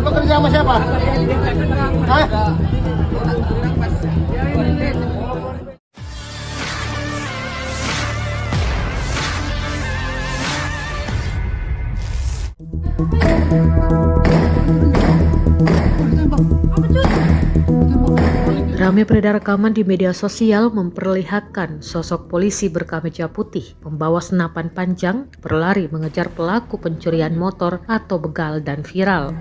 Lo kerja sama siapa? Hah? Ramai beredar rekaman di media sosial memperlihatkan sosok polisi berkemeja putih membawa senapan panjang berlari mengejar pelaku pencurian motor atau begal dan viral.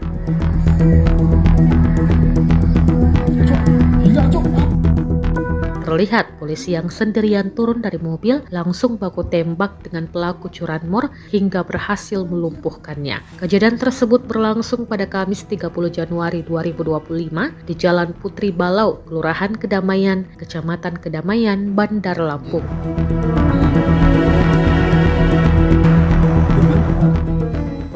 Terlihat polisi yang sendirian turun dari mobil langsung baku tembak dengan pelaku curanmor hingga berhasil melumpuhkannya. Kejadian tersebut berlangsung pada Kamis 30 Januari 2025 di Jalan Putri Balau, Kelurahan Kedamaian, Kecamatan Kedamaian, Bandar Lampung.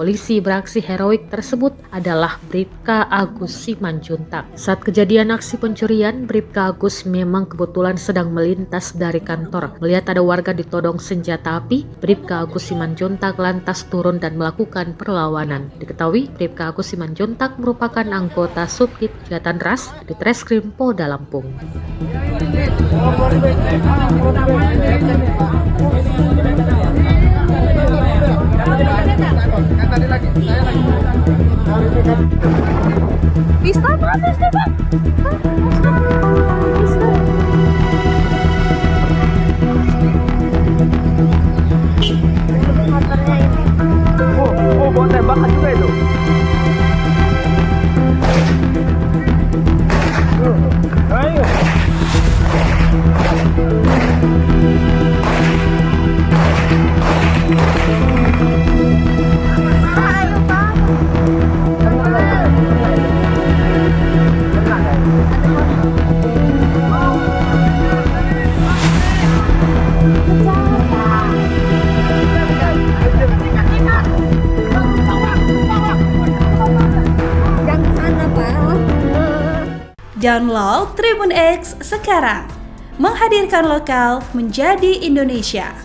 Polisi beraksi heroik tersebut adalah Bribka Agus Simanjuntak. Saat kejadian aksi pencurian, Bribka Agus memang kebetulan sedang melintas dari kantor. Melihat ada warga ditodong senjata api, Bribka Agus Simanjuntak lantas turun dan melakukan perlawanan. Diketahui, Bribka Agus Simanjuntak merupakan anggota Subdit Jatan Ras di Treskrim Polda Lampung. Pistol, Pak. Motornya ini. Oh, bawa tembakan juga itu. Ayo. Ayo, Pak. Jangan sana, Pak. Download Tribun X sekarang, menghadirkan lokal menjadi Indonesia.